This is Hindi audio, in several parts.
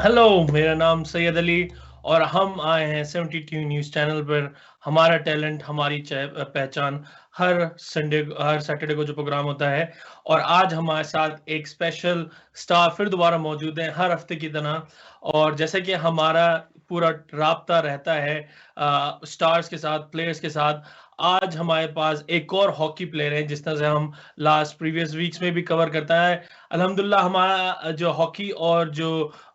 हेलो, मेरा नाम सैयद अली और हम आए हैं 72 न्यूज़ चैनल पर। हमारा टैलेंट, हमारी पहचान। हर सैटरडे को जो प्रोग्राम होता है, और आज हमारे साथ एक स्पेशल स्टार फिर दोबारा मौजूद है हर हफ्ते की तरह। और जैसे कि हमारा पूरा राब्ता रहता है स्टार्स के साथ, प्लेयर्स के साथ, आज हमारे पास एक और हॉकी प्लेयर है जिस तरह से हम लास्ट प्रीवियस वीक्स में भी कवर करता है। अल्हम्दुलिल्लाह हमारा जो हॉकी और जो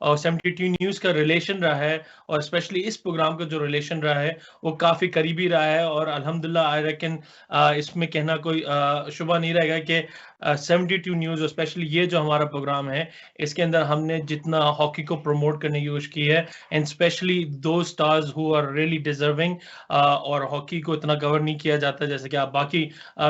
72 न्यूज़ का रिलेशन रहा है, और स्पेशली इस प्रोग्राम का जो रिलेशन रहा है, वो काफ़ी करीबी रहा है। और अल्हम्दुलिल्लाह आई रेकन इसमें कहना कोई शुबा नहीं रहेगा कि 72 न्यूज़ और स्पेशली ये जो हमारा प्रोग्राम है, इसके अंदर हमने जितना हॉकी को प्रमोट करने की कोशिश की है, and specially two stars who are really deserving. और हॉकी को इतना कवर नहीं किया जाता जैसे कि आप बाकी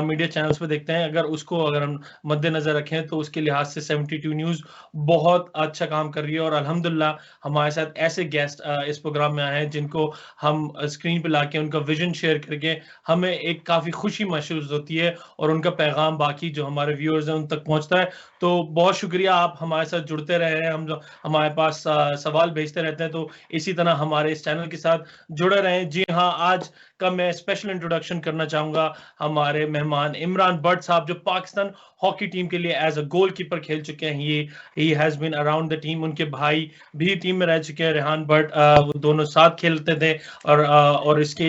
मीडिया चैनल्स पे देखते हैं। अगर हम मद्देनज़र रखें तो उसके लिहाज से 72 न्यूज़ बहुत अच्छा काम कर रही है। और अल्हम्दुलिल्लाह हमारे साथ ऐसे गेस्ट इस प्रोग्राम में आए हैं जिनको हम स्क्रीन पे लाके उनका विजन शेयर करके हमें एक काफ़ी खुशी महसूस होती है, और उनका पैगाम बाकी जो हमारे व्यूअर्स हैं उन तक पहुँचता है। तो बहुत शुक्रिया, आप हमारे साथ जुड़ते रहे हैं। हमारे पास सवाल भेजते रहते हैं, तो इसी तरह हमारे इस चैनल के साथ जुड़े रहें। जी हाँ, आज का मैं स्पेशल इंट्रोडक्शन करना चाहूँगा हमारे मेहमान इमरान बट साहब, जो पाकिस्तान हॉकी टीम के लिए एज़ अ गोलकीपर खेल चुके हैं। ये he has been around the team. उनके भाई भी टीम में रह चुके हैं, रेहान बट। वो दोनों साथ खेलते थे। और इसके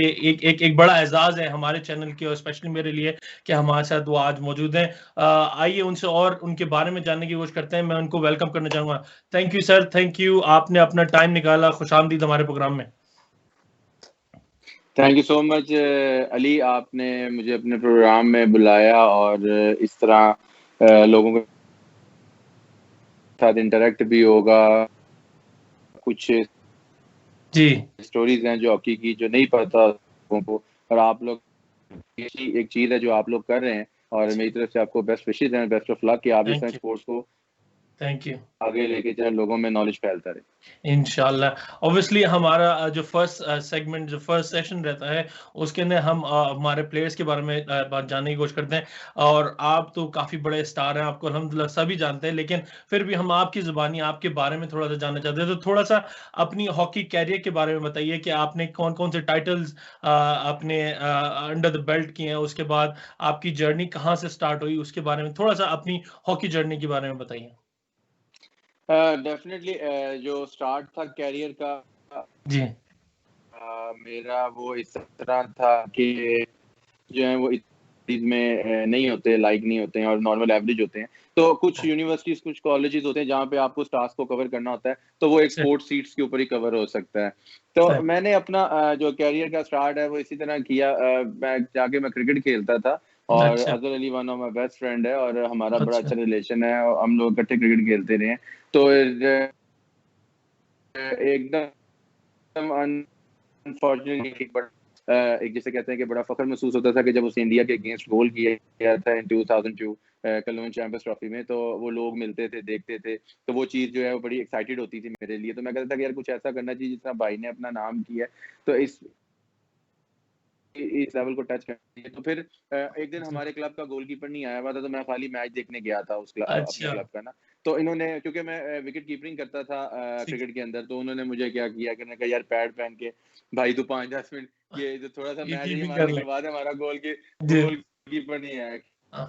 एक बड़ा एजाज़ है हमारे चैनल के और स्पेशली मेरे लिए कि हमारे साथ वो आज मौजूद हैं। आइए उनसे और उनके बारे में जानने की कोशिश करते हैं। मैं उनको वेलकम करना चाहूँगा। Thank you sir, thank you, आपने अपना टाइम निकाला। खुशामदीद हमारे प्रोग्राम में। Thank you so much Ali, आपने मुझे अपने प्रोग्राम में बुलाया और इस तरह लोगों के साथ इंटरेक्ट भी होगा। कुछ जी। स्टोरीज हैं जो हॉकी की जो नहीं पता लोगों को, और आप लोग एक चीज़ है जो आप लोग कर रहे हैं, और मेरी तरफ से आपको बेस्ट विशेस हैं, बेस्ट ऑफ लक कि आप इस तरह थैंक यू, स्पोर्ट्स को थैंक यू। आगे लेके जाए, लोगों में नॉलेज फैलता रहे। इंशाल्लाह। ऑब्वियसली हमारा जो फर्स्ट सेगमेंट, जो फर्स्ट सेशन रहता है, उसके अंदर हम हमारे प्लेयर्स के बारे में बात जानने की कोशिश करते हैं। और आप तो काफ़ी बड़े स्टार हैं, आपको अल्हम्दुलिल्लाह सभी जानते हैं, लेकिन फिर भी हम आपकी ज़ुबानी आपके बारे में थोड़ा-सा जानना चाहते हैं। तो थोड़ा-सा अपनी हॉकी कैरियर के बारे में बताइए कि आपने कौन-कौन से टाइटल्स अपने अंडर द बेल्ट किए हैं, उसके बाद आपकी जर्नी कहाँ से स्टार्ट हुई, उसके बारे में थोड़ा-सा अपनी हॉकी जर्नी के बारे में बताइए? डेफिनेटली जो स्टार्ट था कैरियर का, जी। मेरा वो इस तरह था कि जो है वो इस चीज़ में नहीं होते, लाइक नहीं होते हैं और नॉर्मल एवरेज होते हैं। तो कुछ यूनिवर्सिटीज़, कुछ कॉलेजेस होते हैं जहाँ पे आपको स्टार्स को कवर करना होता है, तो वो एक सही, स्पोर्ट्स सीट्स के ऊपर ही कवर हो सकता है। तो सही। मैंने अपना जो करियर का स्टार्ट है वो इसी तरह किया। मैं क्रिकेट खेलता था, और अच्छा, Azhar Ali one of my best friend है और हमारा बड़ा अच्छा। अच्छा रिलेशन है और हम लोग इकट्ठे क्रिकेट खेलते रहे हैं। तो एकदम अनफॉर्चुनेटली एक जिसे कहते हैं कि बड़ा फख्र महसूस होता था कि जब उसने इंडिया के अगेंस्ट गोल किया था इन 2002 कलोन चैंपियंस ट्रॉफी में, तो वो लोग मिलते थे, देखते थे, तो वो चीज़ जो है वो बड़ी एक्साइटेड होती थी मेरे लिए। तो मैं कहता था कि यार कुछ ऐसा करना चाहिए जिस तरह भाई ने अपना नाम किया है, तो इस लेवल को टच करनी है। तो फिर एक दिन अच्छा, हमारे क्लब का गोलकीपर नहीं आया हुआ था, तो मैं खाली मैच देखने गया था अपने अच्छा, क्लब का ना। तो इन्होंने, क्योंकि मैं विकेट कीपिंग करता था ठीक। क्रिकेट के अंदर, तो उन्होंने मुझे क्या किया कि उन्होंने कहा यार पैड पहन के भाई तू 5-10 मिनट ये जो थोड़ा सा ये मैच है ये कीपिंग हमारा कर ले। निकलवा दे, हमारा जी। गोलकीपर नहीं आया। हाँ,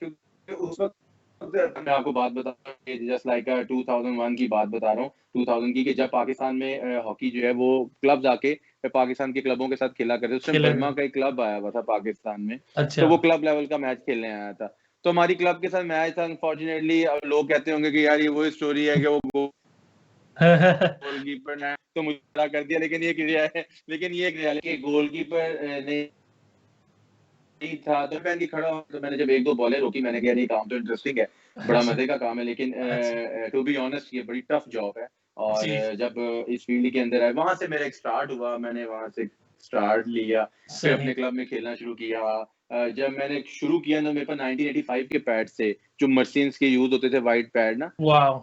क्योंकि उस वक्त मैं आपको बात बता रहा हूँ, जस्ट लाइक 2001 की बात बता रहा हूँ, 2000 की, कि जब पाकिस्तान में हॉकी जो है वो क्लब्स आके पाकिस्तान के क्लबों के साथ खेला करते थे। उस टाइम खेले बर्मा हुए। का एक क्लब आया हुआ था पाकिस्तान में, अच्छा। तो वो क्लब लेवल का मैच खेलने आया था। तो हमारी क्लब के साथ मैच था। अनफॉर्चुनेटली अब लोग कहते होंगे कि यार ये वही स्टोरी है कि वो गोलकीपर है तो मुझे खड़ा कर दिया, लेकिन ये एक रियलिटी, गोलकीपर नहीं नहीं था। तो पहन के खड़ा हुआ, तो मैंने जब एक दो बॉलें रोकी, मैंने कहा नहीं काम तो इंटरेस्टिंग है, बड़ा अच्छा, मजे का काम है, लेकिन अच्छा। टू बी ऑनेस्ट ये बड़ी टफ जॉब है। और जी, जब इस फील्ड के अंदर आए, वहां से मेरा एक स्टार्ट हुआ, मैंने वहां से स्टार्ट लिया, फिर सही। अपने क्लब में खेलना शुरू किया। जब मैंने शुरू किया ना, मेरे पास 1985 के पैड से, जो मर्सिन्स के यूज होते थे, वाइट पैड ना, वॉव!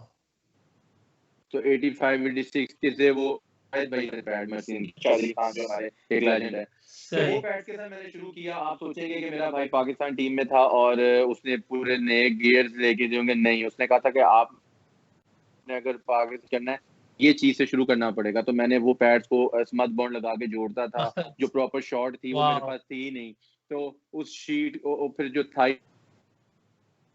तो 85 86 के थे वो शायद भाई थे पैड मशीन, चौधरी खान जो हमारे एक लेजेंड है। तो वो सही। पैड के साथ मैंने शुरू किया। आप सोचेंगे कि मेरा भाई पाकिस्तान टीम में था और उसने पूरे नए गियर्स लेके दिए होंगे, नहीं, उसने कहा था कि आपने अगर पाकिस्तान करना है ये चीज से शुरू करना पड़ेगा। तो मैंने वो पैड्स को स्मथ बॉन्ड लगा के जोड़ता था, जो प्रॉपर शॉर्ट थी वो मेरे पास थी ही नहीं, तो उस शीट को फिर जो थाई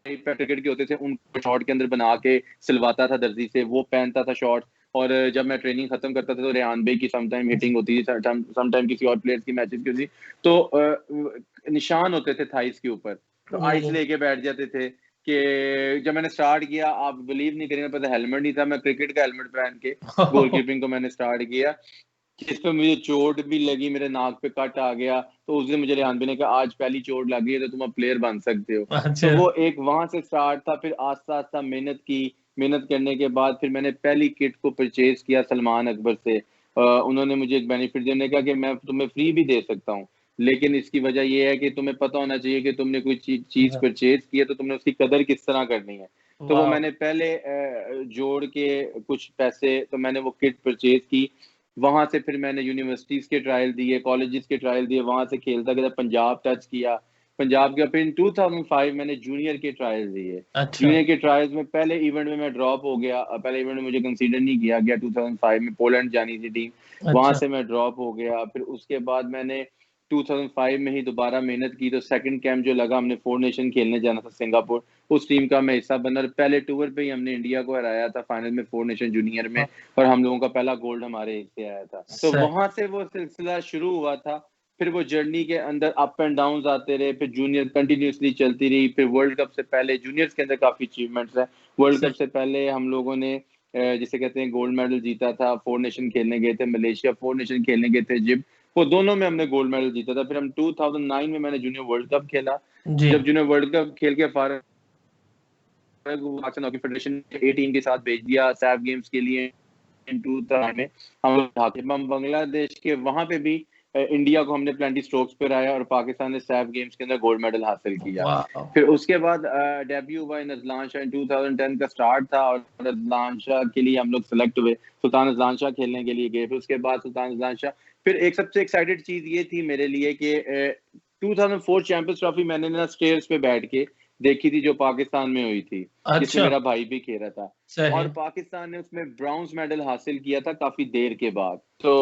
क्रिकेट के होते थे उन शॉर्ट के अंदर बना के सिलवाता था दर्जी से, वो पहनता था शॉर्ट। और जब मैं ट्रेनिंग खत्म करता था तो रेहान बे की समटाइम हिटिंग होती थी, समटाइम किसी और प्लेयर्स की मैचेस की होती, तो निशान होते थे थाइस के ऊपर, तो आइस लेके बैठ जाते थे कि जब मैंने स्टार्ट किया, आप बिलीव नहीं करेंगे, पता हेलमेट नहीं था, मैं क्रिकेट का हेलमेट पहन के गोलकीपिंग को मैंने स्टार्ट किया, जिस पे मुझे चोट भी लगी, मेरे नाक पे कट आ गया। तो उस दिन मुझे रेहान बे ने कहा आज पहली चोट लग गई है तो तुम अब प्लेयर बन सकते हो। तो वो एक वहां से स्टार्ट था। फिर आस्ता आस्ता मेहनत की, मेहनत करने के बाद फिर मैंने पहली किट को परचेज किया सलमान अकबर से। उन्होंने मुझे एक बेनिफिट देने का कि मैं तुम्हें फ्री भी दे सकता हूँ, लेकिन इसकी वजह यह है कि तुम्हें पता होना चाहिए कि तुमने कोई चीज परचेज की है तो तुमने उसकी कदर किस तरह करनी है। तो वो मैंने पहले जोड़ के कुछ पैसे, तो मैंने वो किट परचेज की। वहां से फिर मैंने यूनिवर्सिटीज के ट्रायल दिए, कॉलेजेस के ट्रायल दिए, वहां से खेलता गया, पंजाब टच किया, पंजाब के। फिर 2005 मैंने जूनियर के ट्रायल दिए। जूनियर के ट्रायल्स में पहले इवेंट में मैं ड्रॉप हो गया, पहले इवेंट में मुझे कंसीडर नहीं किया गया। 2005 में पोलैंड जानी थी टीम, वहां से मैं ड्रॉप हो गया। फिर उसके बाद मैंने 2005 में ही दोबारा मेहनत की, तो सेकंड कैंप जो लगा, हमने 4 नेशन खेलने जाना था सिंगापुर, उस टीम का मैं हिस्सा बना। पहले टूर पे ही हमने इंडिया को हराया था फाइनल में 4 नेशन जूनियर में, और हम लोगों का पहला गोल्ड हमारे हिस्से आया था। तो वहां से वो सिलसिला शुरू हुआ था। फिर वो जर्नी के अंदर अप एंड डाउन आते रहे, फिर जूनियर कंटिन्यूसली चलती रही। फिर वर्ल्ड कप से पहले जूनियर्स के अंदर काफी अचीवमेंट्स है। वर्ल्ड कप से पहले हम लोगों ने जिसे कहते हैं गोल्ड मेडल जीता था, 4 नेशन खेलने गए थे मलेशिया, 4 नेशन खेलने गए थे जिम, वो दोनों में हमने गोल्ड मेडल जीता था। फिर हम 2009 में मैंने जूनियर वर्ल्ड कप खेला। जब जूनियर वर्ल्ड कप खेल के पाकिस्तान हॉकी फेडरेशन ने ए टीम के साथ भेज दिया सैफ गेम्स के लिए। में हम बांग्लादेश के वहां पे भी इंडिया को हमने प्लेंटी स्ट्रोक्स पे आया, और पाकिस्तान ने सैफ गेम्स के अंदर गोल्ड मेडल हासिल किया। फिर उसके बाद डेब्यू हुआ अजलान शाह, 2010 का स्टार्ट था, और अजलान शाह के लिए हम लोग सेलेक्ट हुए, सुल्तान अजलान शाह खेलने के लिए गए। फिर उसके बाद सुल्तान अजलान शाह, फिर एक सबसे एक्साइटेड चीज ये थी मेरे लिए कि 2004 चैंपियंस ट्रॉफी मैंने ना स्टेयर्स पे बैठ के देखी थी, जो पाकिस्तान में हुई थी, जिसमें मेरा भाई भी खेला था, और पाकिस्तान ने उसमें ब्राउन्स मेडल हासिल किया था काफी देर के बाद। तो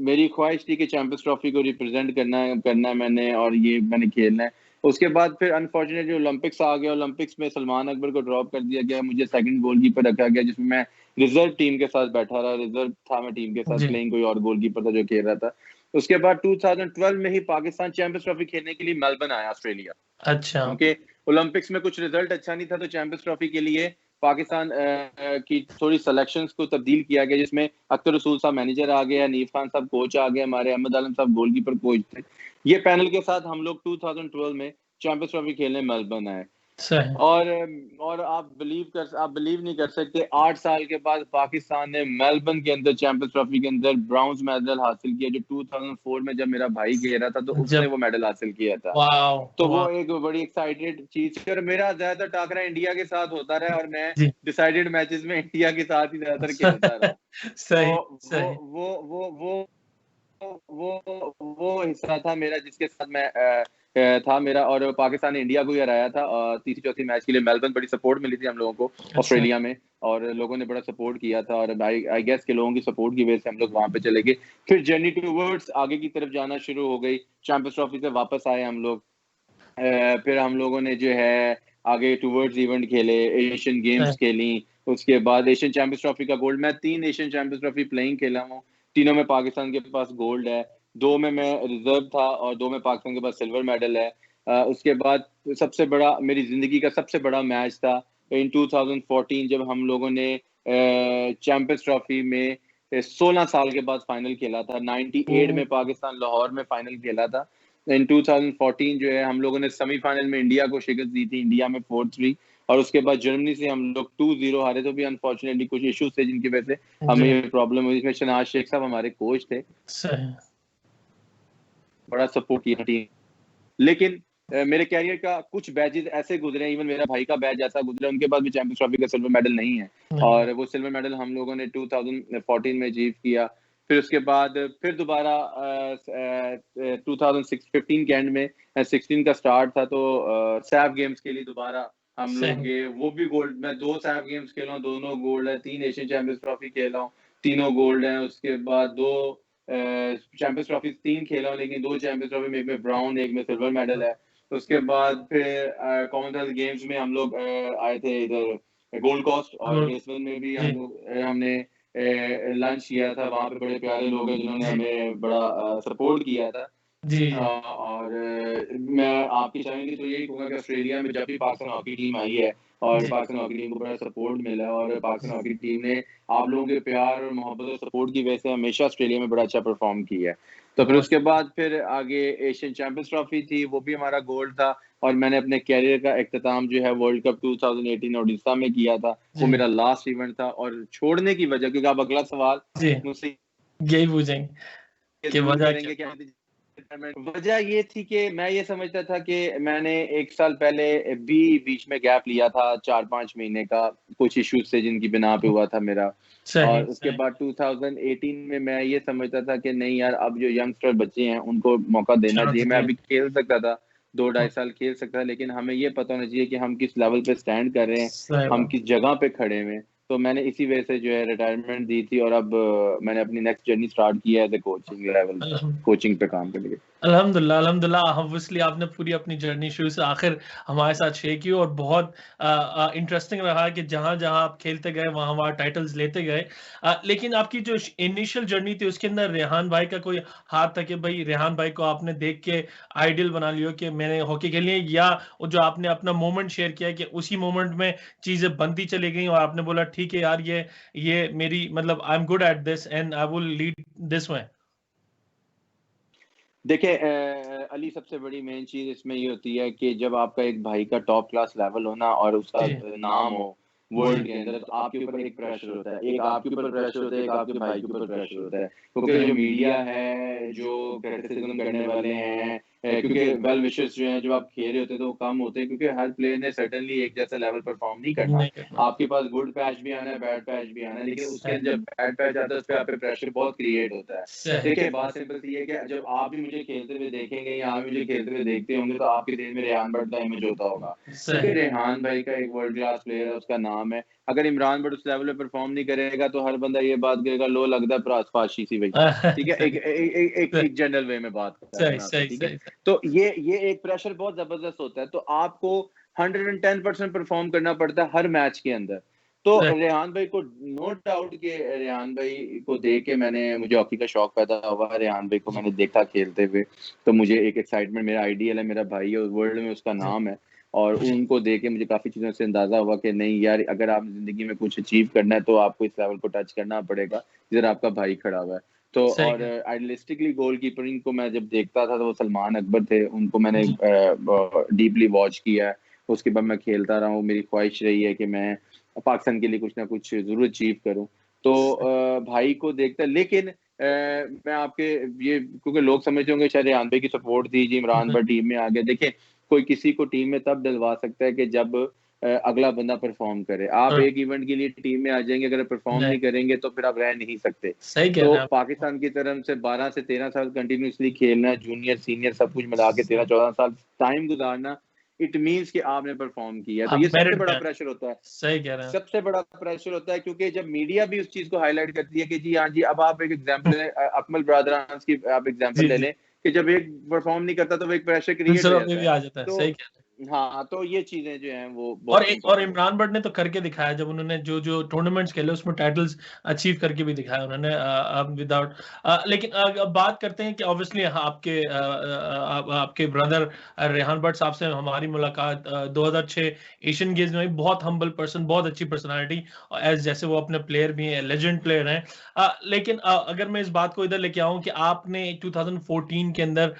मेरी ख्वाहिश थी कि चैंपियंस ट्रॉफी को रिप्रेजेंट करना है मैंने, और ये मैंने खेलना है। उसके बाद फिर अनफॉर्चुनेटली ओलंपिक्स आ गया। ओलंपिक्स में सलमान अकबर को ड्रॉप कर दिया गया, मुझे सेकंड गोलकीपर रखा गया, जिसमें मैं रिजर्व टीम के साथ बैठा रहा, रिजर्व था मैं टीम के साथ, प्लेइंग कोई और गोलकीपर था जो खेल रहा था। उसके बाद 2012 में ही पाकिस्तान चैंपियंस ट्रॉफी खेलने के लिए मेलबर्न आया, ऑस्ट्रेलिया। क्योंकि ओलंपिक्स में कुछ रिजल्ट अच्छा नहीं था, तो चैंपियंस ट्रॉफी के लिए पाकिस्तान की थोड़ी सिलेक्शंस को तब्दील किया गया, जिसमें अख्तर रसूल साहब मैनेजर आ गए, हनीफ खान साहब कोच आ गए, हमारे अहमद आलम साहब गोलकीपर कोच थे। ये पैनल के साथ हम लोग 2012 में चैंपियंस ट्रॉफी खेलने मेलबर्न आए। और आप बिलीव नहीं कर सकते, 8 साल के बाद पाकिस्तान ने मेलबर्न के अंदर चैंपियंस ट्रॉफी के अंदर ब्राउन्स मेडल हासिल किया, जो 2004 में जब मेरा भाई खेल रहा था तो उसने वो मेडल हासिल किया था। तो वो एक बड़ी एक्साइटेड चीज थी। और मेरा ज्यादातर टाकरा इंडिया के साथ होता रहा, और मैं डिसाइडेड मैचेस में इंडिया के साथ ही ज्यादातर खेलता रहा। तो वो हिस्सा था मेरा जिसके साथ मैं था मेरा, और पाकिस्तान ने इंडिया को ही हराया था तीसरी चौथी मैच के लिए। मेलबर्न बड़ी सपोर्ट मिली थी हम लोगों को ऑस्ट्रेलिया में, और लोगों ने बड़ा सपोर्ट किया था, और आई गेस के लोगों की सपोर्ट की वजह से हम लोग वहां पे चले गए। फिर जर्नी टूवर्ड्स आगे की तरफ जाना शुरू हो गई। चैंपियंस ट्रॉफी से वापस आए हम लोग, फिर हम लोगों ने जो है आगे टूवर्ड्स इवेंट खेले, एशियन गेम्स खेली। उसके बाद एशियन चैंपियंस ट्रॉफी का गोल्ड, मैं 3 एशियन चैंपियंस ट्रॉफी प्लेइंग खेला हूँ, तीनों में पाकिस्तान के पास गोल्ड है, 2 में मैं रिजर्व था, और 2 में पाकिस्तान के पास सिल्वर मेडल है। उसके बाद सबसे बड़ा, मेरी जिंदगी का सबसे बड़ा मैच था इन 2014, जब हम लोगों ने चैंपियंस ट्रॉफी में 16 साल के बाद फाइनल खेला था। 98 में पाकिस्तान लाहौर में फाइनल खेला था। इन 2014 जो है हम लोगों ने सेमीफाइनल में इंडिया को शिकस्त दी थी, इंडिया में 4-3, और उसके बाद जर्मनी से हम लोग 2-0 हारे। तो भी अनफॉर्चुनेटली कुछ इश्यूज थे जिनकी वजह से हमें ये प्रॉब्लम हुई। इसमें शनाज शेख साहब हमारे कोच थे, बड़ा सपोर्ट किया टीम। लेकिन मेरे कैरियर का कुछ बैचेस ऐसे गुजरे, इवन मेरा भाई का बैच ऐसा गुजरा, उनके पास भी चैंपियंस ट्रॉफी का सिल्वर मेडल नहीं है, और वो सिल्वर मेडल हम लोगों ने 2014 में अचीव किया। फिर उसके बाद फिर दोबारा 2015 के एंड में 16 का स्टार्ट था, तो सैफ गेम्स के लिए दोबारा हम लोग सही। गए, वो भी गोल्ड। मैं 2 सैफ गेम्स खेला हूँ, दोनों गोल्ड है। 3 एशियन चैंपियंस ट्रॉफी खेला हूँ, तीनों गोल्ड हैं। उसके बाद 2 चैंपियंस ट्रॉफी 3 खेला हूँ, लेकिन 2 चैंपियंस ट्रॉफी में एक में ब्राउन, एक में सिल्वर मेडल है। उसके बाद फिर कॉमनवेल्थ गेम्स में हम लोग आए थे इधर गोल्ड कोस्ट, और गोल्ड। ब्रिस्बेन में भी जी। हम लोग हमने लंच किया था। वहाँ पे बड़े प्यारे लोग हैं जिन्होंने जी। हमें बड़ा सपोर्ट किया था। जी। और मैं आपकी चैनल की तो यही कहूँगा कि ऑस्ट्रेलिया में जब भी पाकिस्तान हॉकी टीम आई है, और जी। पाकिस्तान हॉकी टीम को बड़ा सपोर्ट मिला है, और पाकिस्तान हॉकी टीम ने आप लोगों के प्यार और मोहब्बत और सपोर्ट की वजह से हमेशा ऑस्ट्रेलिया में बड़ा अच्छा परफॉर्म किया है। तो फिर बहुत। उसके बाद फिर आगे एशियन चैंपियंस ट्रॉफी थी, वो भी हमारा गोल्ड था। और मैंने अपने कैरियर का इख्तिताम जो है वर्ल्ड कप 2018 ओडिशा में किया था। वो जी। मेरा लास्ट इवेंट था। और छोड़ने की वजह, क्योंकि आप अगला सवाल जी। मुझसे यही पूछेंगे ये कि ज़रूर वजह करेंगे क्या? कि वजह ये थी कि मैं ये समझता था कि मैंने 1 साल पहले भी बीच में गैप लिया था 4-5 महीने का, कुछ इश्यूज़ से जिनकी बिना पे हुआ था मेरा। और सही, उसके सही। बाद 2018 में मैं ये समझता था कि नहीं यार, अब जो यंगस्टर बच्चे हैं उनको मौका देना चांस चाहिए। मैं दिया। अभी खेल सकता था, 2 ढाई साल खेल सकता था, लेकिन हमें ये पता होना चाहिए कि हम किस लेवल पे स्टैंड कर रहे हैं, सही हम बात। किस जगह पे खड़े हुए हैं। तो मैंने इसी वजह से जो है रिटायरमेंट दी थी, और अब मैंने अपनी नेक्स्ट जर्नी स्टार्ट की है एज़ अ कोचिंग लेवल पे, अल्हम्द कोचिंग पे काम करने के लिए। अल्हम्दुलिल्लाह, अल्हम्दुलिल्लाह। ऑब्वियसली आपने पूरी अपनी जर्नी शुरू से आखिर हमारे साथ शेयर की और बहुत इंटरेस्टिंग रहा कि जहाँ-जहाँ आप खेलते गए, वहाँ-वहाँ टाइटल्स लेते गए। लेकिन आपकी जो इनिशियल जर्नी थी उसके अंदर रेहान भाई का कोई हाथ था कि भई रेहान भाई को आपने देख के आइडियल बना लियो कि मैंने हॉकी खेलनी है, या वो जो आपने अपना मोमेंट शेयर किया कि उसी मोमेंट में चीज़ें बनती चली गई और आपने बोला ठीक है यार, ये मेरी मतलब I am good at this and I will lead this way? देखिए अली, सबसे बड़ी मेन चीज़ इसमें ये होती है कि जब आपका एक भाई का टॉप क्लास लेवल हो ना, और उसका जी। नाम हो जी। वर्ल्ड के अंदर, तो आपके ऊपर एक प्रेशर होता है। एक आपके ऊपर प्रेशर होता है, एक आपके भाई के ऊपर प्रेशर होता है। क्योंकि जो मीडिया है, जो क्रिटिसिज़्म करने वाले हैं, क्योंकि वेल विशर्स जो हैं, जब आप खेल रहे होते हैं तो वो कम होते हैं, क्योंकि हर प्लेयर ने सर्टेनली एक जैसा लेवल परफ़ॉर्म नहीं करना। नहीं करना। आपके पास गुड पैच भी आना है, बैड पैच भी आना है, लेकिन उसके सही, जब बैड पैच आता है, उस पे आप पे प्रेशर बहुत क्रिएट होता है। सही, देखिए, बात सिंपल सी है कि जब आप भी मुझे खेलते हुए देखेंगे, या आप भी मुझे खेलते हुए देखते होंगे, तो आपके दिल में रेहान भट्ट का इमेज होता होगा। क्योंकि सही। रेहान भाई का एक वर्ल्ड क्लास प्लेयर है, उसका नाम है। अगर इमरान भट्ट उस लेवल पे परफ़ॉर्म नहीं करेगा, तो हर बंदा ये बात कहेगा, लो लगदा भरा फाशी सी भई। ठीक है? एक सही, ए ए एक सही, एक जनरल वे में बात कर रहा हूँ सही, मैं आपसे, सही, ठीक है? सही, सही, तो ये एक प्रेशर बहुत ज़बरदस्त होता है, तो आपको 110% परफ़ॉर्म करना पड़ता है हर मैच के अंदर। तो सही, रेहान भाई को, नो डाउट कि रेहान भाई को देख के मुझे हॉकी का शौक पैदा हुआ। रेहान भाई को जी, मैंने देखा खेलते हुए, तो मुझे एक एक्साइटमेंट, मेरा आइडियल है, मेरा भाई है, वर्ल्ड में उसका जी, नाम है। और जी, उनको देख के मुझे काफ़ी चीज़ों से अंदाज़ा हुआ कि नहीं यार, अगर आप ज़िंदगी में कुछ अचीव करना है, तो आपको इस लेवल को टच करना पड़ेगा, जिधर आपका भाई खड़ा हुआ है। तो सही और कहा। आइडियलिस्टिकली गोलकीपिंग को मैं जब देखता था, तो वो सलमान अकबर थे, उनको मैंने जी, डीपली वॉच किया है। उसके बाद मैं खेलता रहा हूँ, मेरी ख्वाहिश रही है कि मैं पाकिस्तान के लिए कुछ ना कुछ ज़रूर अचीव करूँ। तो सही, भाई को देखता, लेकिन मैं आपके ये, क्योंकि लोग समझते होंगे शायद रेहान भाई की सपोर्ट थी जी, इमरान नहीं, भट्ट टीम में आ गया। देखिए, कोई किसी को टीम में तब डलवा सकता है कि जब अगला बंदा परफ़ॉर्म करे। आप हाँ, एक इवेंट के लिए टीम में आ जाएँगे, अगर परफ़ॉर्म नहीं, नहीं करेंगे, तो फिर आप रह नहीं सकते। सही कह तो रहे हैं आप। पाकिस्तान की तरफ से 12 से 13 साल कंटिन्यूअसली खेलना, जूनियर, सीनियर सब कुछ मिला के सही, 13-14 साल टाइम गुज़ारना, इट मीन्स कि आपने परफ़ॉर्म किया है। तो आप ये सबसे मेरिट पे बड़ा हैं। प्रेशर होता है। सही कह रहे हैं। सबसे बड़ा प्रेशर होता है, क्योंकि जब मीडिया भी उस चीज़ को हाइलाइट करती है कि जी हाँ जी, अब आप एक एग्ज़ाम्पल है, अकमल ब्रदर्स की आप एग्ज़ाम्पल जी, ले जी, लें, कि जब एक परफ़ॉर्म नहीं करता, तो वो एक प्रेशर क्रिएट हो दूसरों पे जाता भी है। आ जाता है। तो सही कह रहे हैं। हाँ, तो ये चीज़ें जो हैं वो और बहुत और इम्पोर्टेंट होती इमरान हैं। भट्ट ने तो करके दिखाया, जब उन्होंने जो टूर्नामेंट्स खेले उसमें टाइटल्स अचीव करके भी दिखाया उन्होंने विदाउट लेकिन अब बात करते हैं कि ऑब्वियसली आपके ब्रदर रेहान भट्ट साहब से हमारी मुलाकात 2006 एशियन गेम्स में, बहुत हम्बल पर्सन, बहुत अच्छी पर्सनालिटी, एज जैसे वो अपने प्लेयर भी हैं, लेजेंड प्लेयर हैं। लेकिन अगर मैं इस बात को इधर लेके आऊँ कि आपने 2014 के अंदर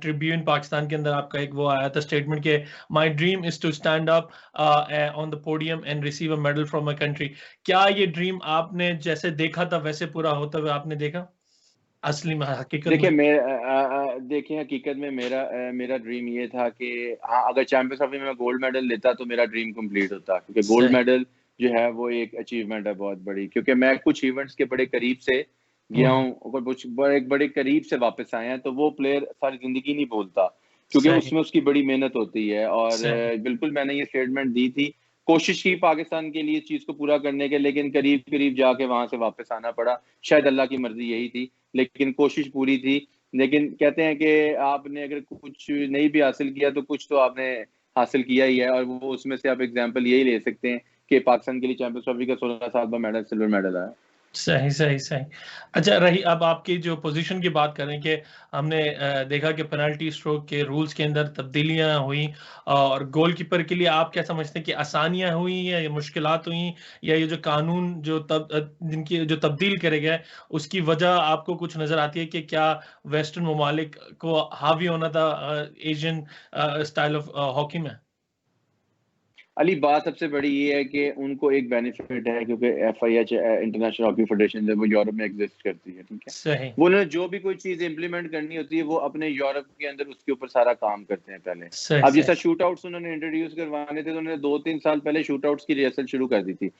ट्रिब्यून पाकिस्तान के अंदर आपका एक वो आया था स्टेटमेंट के my dream is to stand up on the podium and receive a medal from my country. क्या ये ड्रीम आपने जैसे देखा था वैसे पूरा होता हुआ आपने देखा? असली में, हकीकत में? देखिए, देखिए, हकीकत में मेरा ड्रीम ये था कि हाँ, अगर चैंपियंस ट्रॉफी में मैं गोल्ड मेडल लेता, तो मेरा ड्रीम कंप्लीट होता, क्योंकि गोल्ड सही। मेडल जो है वो एक अचीवमेंट है बहुत बड़ी, क्योंकि मैं कुछ इवेंट्स के बड़े करीब से गया हुँ, हूँ, और कुछ बड़े बड़े करीब से वापस आए हैं, तो वो प्लेयर सारी जिंदगी नहीं भूलता। क्योंकि उसमें उसकी बड़ी मेहनत होती है। और बिल्कुल मैंने ये स्टेटमेंट दी थी, कोशिश की पाकिस्तान के लिए इस चीज को पूरा करने के, लेकिन करीब करीब जाके वहां से वापस आना पड़ा। शायद अल्लाह की मर्जी यही थी, लेकिन कोशिश पूरी थी। लेकिन कहते हैं कि आपने अगर कुछ नहीं भी हासिल किया तो कुछ तो आपने हासिल किया ही है, और वो उसमें से आप एग्जांपल यही ले सकते हैं कि पाकिस्तान के लिए चैंपियंस ट्रॉफी का 16 साल बाद मेडल, सिल्वर मेडल आया। सही सही सही। अच्छा रही अब आपकी जो पोजीशन की बात करें कि हमने देखा कि पेनल्टी स्ट्रोक के रूल्स के अंदर तब्दीलियां हुई, और गोलकीपर के लिए आप क्या समझते हैं कि आसानियां हुई या मुश्किलात हुई, या ये जो कानून जो जिनकी जो तब्दील करे गए उसकी वजह आपको कुछ नजर आती है कि क्या वेस्टर्न ममालिक को हावी होना था एशियन स्टाइल ऑफ हॉकी में? अली, बात सबसे बड़ी ये है कि उनको एक बेनिफिट है, क्योंकि FIH इंटरनेशनल हॉकी फेडरेशन जो वो यूरोप में एग्जिस्ट करती है, ठीक है। सही। वो उन्होंने जो भी कोई चीज इंप्लीमेंट करनी होती है वो अपने यूरोप के अंदर उसके ऊपर सारा काम करते हैं पहले। सही अब सही जैसा शूट आउट्स उन्होंने इंट्रोड्यूस करवाने थे तो उन्होंने 2-3 साल पहले शूट आउट्स की रिहर्सल शुरू कर दी थी।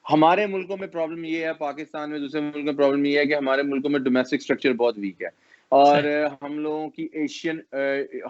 हमारे मुल्कों में प्रॉब्लम ये है, पाकिस्तान में, दूसरे मुल्क में प्रॉब्लम ये है कि हमारे मुल्कों में डोमेस्टिक स्ट्रक्चर बहुत वीक है, और सही हम लोगों की एशियन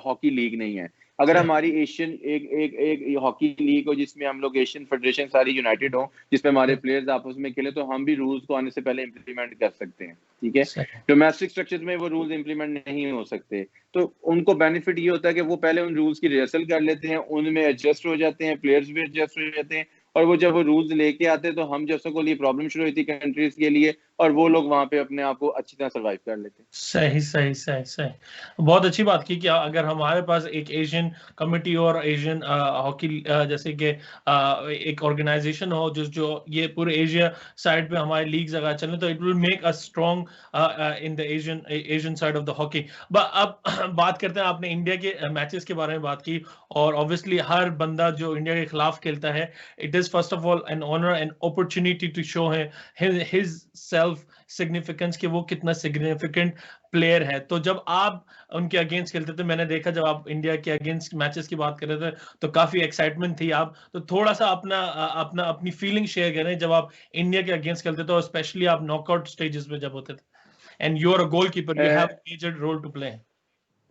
हॉकी लीग नहीं है। अगर सही हमारी एशियन एक एक एक हॉकी लीग हो जिसमें हम लोग एशियन फेडरेशन सारी यूनाइटेड हो, जिसमें हमारे प्लेयर्स आपस में खेले, तो हम भी रूल्स को आने से पहले इंप्लीमेंट कर सकते हैं, ठीक है। सही डोमेस्टिक स्ट्रक्चर में वो रूल्स इंप्लीमेंट नहीं हो सकते, तो उनको बेनिफिट ये होता है कि वो पहले उन रूल्स की रिहर्सल कर लेते हैं, उनमें एडजस्ट हो जाते हैं, प्लेयर्स भी एडजस्ट हो जाते हैं, और वो जब वो रूल्स लेके आते हैं तो हम जैसों को लिए प्रॉब्लम शुरू हुई थी कंट्रीज के लिए, और वो लोग वहां पे अपने आप को अच्छी तरह सर्वाइव कर लेते हैं। सही सही सही सही। बहुत अच्छी बात की कि अगर हमारे पास एक एशियन कमिटी और एशियन हॉकी जैसे कि एक ऑर्गेनाइजेशन हो जो जो ये पूरे एशिया साइड पे हमारे लीग्स अगर चलें तो it will make us strong in the Asian side of the hockey. अब बात करते हैं, आपने इंडिया के मैचेस के बारे में बात की, और ऑब्वियसली हर बंदा जो इंडिया के खिलाफ खेलता है, it is first of all an honour and opportunity to show है हिज सेल्फ सिग्निफिकेंस कि वो कितना सिग्निफिकेंट प्लेयर है। तो जब आप उनके अगेंस्ट खेलते थे, मैंने देखा जब आप इंडिया के अगेंस्ट मैचेस की बात कर रहे थे तो काफी एक्साइटमेंट थी आप, तो थोड़ा सा अपनी फीलिंग शेयर करें जब आप इंडिया के अगेंस्ट खेलते थे, और स्पेशली आप नॉकआउट स्टेजेस पे जब होते थे, and you are a goalkeeper, you have major role to play.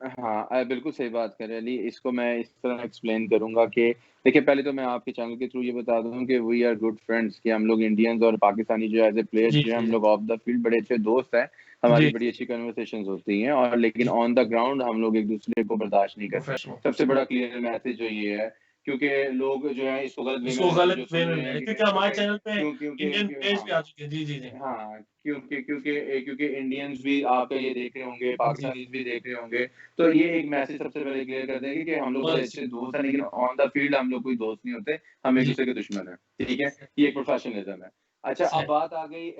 हाँ, बिल्कुल सही बात कर रहे हैं अली। इसको मैं इस तरह एक्सप्लेन करूंगा कि देखिए, पहले तो मैं आपके चैनल के थ्रू ये बता दूं कि वी आर गुड फ्रेंड्स, कि हम लोग इंडियंस और पाकिस्तानी जो एज ए प्लेयर्स जी जो है, हम जी लोग ऑफ द फील्ड बड़े अच्छे दोस्त हैं, हमारी जी बड़ी अच्छी कन्वर्सेशंस होती हैं, और लेकिन ऑन द ग्राउंड हम लोग एक दूसरे को बर्दाश्त नहीं करते। प्रोफेशनल, सबसे बड़ा क्लियर मैसेज जो ये है, क्योंकि लोग जो है इसको गलत वे इसको में जो गलत वे सुन रहे हैं में, कि क्योंकि हमारे चैनल पे इंडियन क्योंकि प्लेयर्स हाँ, भी आ चुके हैं। जी जी जी हाँ, क्योंकि इंडियंस भी आपका ये देख रहे होंगे, जी। पाकिस्तानीज भी देख रहे होंगे, तो ये एक मैसेज सबसे पहले क्लियर कर देंगे कि हम लोग बड़े अच्छे दोस्त हैं, लेकिन ऑन द फील्ड हम लोग कोई दोस्त नहीं होते, हम एक जी दूसरे के दुश्मन हैं, ठीक है। ये एक प्रोफेशनलिज्म है। अच्छा, अब सही। बात आ गई,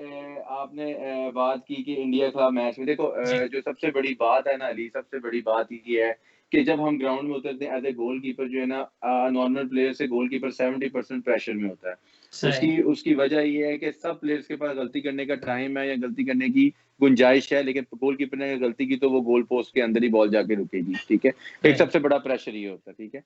आपने बात की कि इंडिया का मैच में देखो, जी जो सबसे बड़ी बात है ना अली, सबसे बड़ी बात ये है कि जब हम ग्राउंड में उतरते हैं एज ए गोल कीपर, जो है ना, नॉर्मल प्लेयर से गोल कीपर 70% प्रेशर में होता है। सही उसकी उसकी वजह ये है कि सब प्लेयर्स के पास गलती करने का टाइम है या गलती करने की गुंजाइश है, लेकिन गोलकीपर ने अगर गलती की तो वो गोल पोस्ट के अंदर ही बॉल जाके रुकेगी, ठीक है। एक सही सबसे बड़ा प्रेशर ये होता है, ठीक है।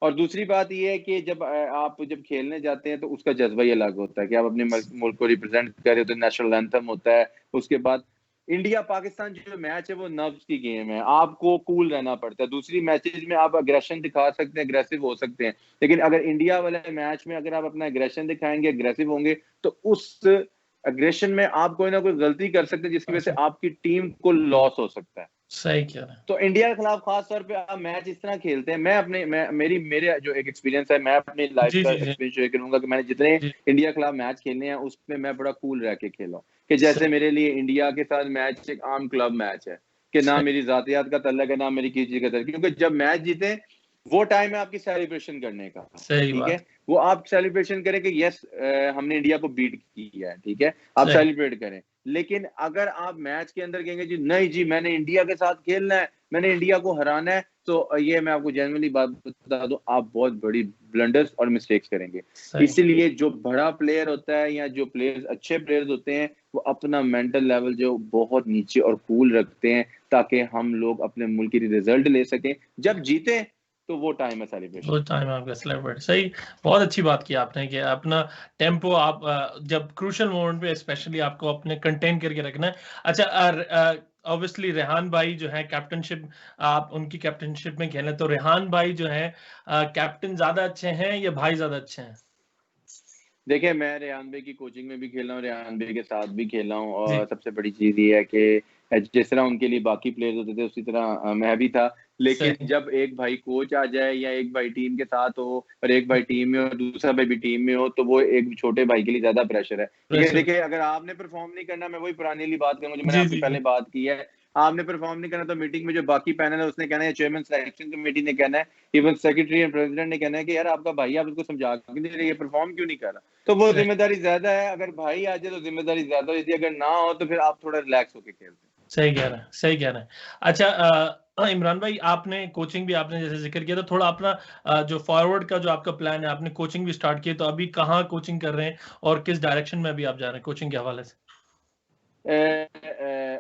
और दूसरी बात ये है कि जब आप जब खेलने जाते हैं तो उसका जज्बा ही अलग होता है कि आप अपने मुल्क को रिप्रेजेंट कर रहे हो, तो नेशनल एंथम होता है। उसके बाद इंडिया पाकिस्तान जो मैच है वो नर्व्स की गेम है, आपको कूल रहना पड़ता है। दूसरी मैचेस में आप अग्रेशन दिखा सकते हैं, अग्रेसिव हो सकते हैं, लेकिन अगर इंडिया वाले मैच में अगर आप अपना अग्रेशन दिखाएंगे, अग्रेसिव होंगे, तो उस अग्रेशन में आप कोई ना कोई गलती कर सकते हैं जिसकी वजह से आपकी टीम को लॉस हो सकता है। सही कह रहे हैं। तो इंडिया के खिलाफ खास तौर पे आप मैच इस तरह खेलते हैं। मेरे जो एक एक्सपीरियंस है, मैं अपनी लाइफ जी का जी जी एक्सपीरियंस शेयर करूंगा कि मैंने जितने जी इंडिया के खिलाफ मैच खेलने हैं उसमें मैं बड़ा कूल रह के खेला हूं, कि जैसे सही मेरे लिए इंडिया के साथ मैच एक आम क्लब मैच है, कि ना सही मेरी जातियात का तल्लक है, ना मेरी किसी चीज का तल्लक, क्योंकि जब मैच जीते वो टाइम है आपकी सेलिब्रेशन करने का, सही ठीक है। बात। वो आप सेलिब्रेशन करें कि यस, हमने इंडिया को बीट किया है, ठीक है, आप सही सेलिब्रेट करें। लेकिन अगर आप मैच के अंदर कहेंगे जी नहीं जी मैंने इंडिया के साथ खेलना है, मैंने इंडिया को हराना है, तो ये मैं आपको जेन्युइनली बात बता दूं, आप बहुत बड़ी ब्लंडर्स और मिस्टेक्स करेंगे। सही इसीलिए जो बड़ा प्लेयर होता है या जो प्लेयर्स अच्छे प्लेयर्स होते हैं, वो अपना मेंटल लेवल जो बहुत नीचे और कूल रखते हैं, ताकि हम लोग अपने मुल्क की रिजल्ट ले सकें। जब जीते तो वो टाइम है सेलिब्रेशन वो का। टाइम आपका सेलिब्रेट। सही। बहुत अच्छी बात की आपने कि अपना टेम्पो आप जब क्रूशल मोमेंट पे स्पेशली आपको अपने कंटेन करके रखना है। अच्छा ऑब्वियसली रेहान भाई जो है कैप्टनशिप, आप उनकी कैप्टनशिप में खेलें तो रेहान भाई जो है कैप्टन ज्यादा अच्छे हैं या भाई ज्यादा अच्छे हैं? देखिए, मैं रेहान भाई की कोचिंग में भी खेला हूँ, रेहान भाई के साथ भी खेला हूँ जी और सबसे बड़ी चीज़ ये है कि जिस तरह उनके लिए बाकी प्लेयर्स होते थे, उसी तरह मैं भी था। लेकिन सही जब एक भाई कोच आ जाए या एक भाई टीम के साथ हो और एक भाई टीम में हो, दूसरा भाई भी टीम में हो, तो वो एक छोटे भाई के लिए ज़्यादा प्रेशर है। क्योंकि प्रेशर। देखिए, अगर आपने परफ़ॉर्म नहीं करना, मैं वही पुरानी वाली बात करूँगा जो मैंने जी आपसे जी जी। पहले बात की है, आपने परफ़ॉर्म नहीं करना तो मीटिंग में जो बाकी पैनल है, उसने कहना है, चेयरमैन सिलेक्शन कमेटी ने कहना है, इवन सेक्रेटरी एंड प्रेसिडेंट ने कहना है कि यार आपका भाई, आप उसको समझा क्यों नहीं रहे, ये परफ़ॉर्म क्यों नहीं कर रहा? तो वो सही ज़िम्मेदारी ज़्यादा है, अगर भाई आ जाए तो ज़िम्मेदारी ज़्यादा होती है, अगर ना हो तो फिर आप थोड़ा रिलैक्स होके खेलते हैं। सही कह रहे हैं, सही कह रहे हैं। अच्छा इमरान भाई, आपने कोचिंग भी आपने जैसे ज़िक्र किया, तो थोड़ा अपना जो फॉरवर्ड का जो आपका प्लान है, आपने कोचिंग भी स्टार्ट की है, तो अभी कहाँ कोचिंग कर रहे हैं और किस डायरेक्शन में अभी आप जा रहे हैं कोचिंग के हवाले से?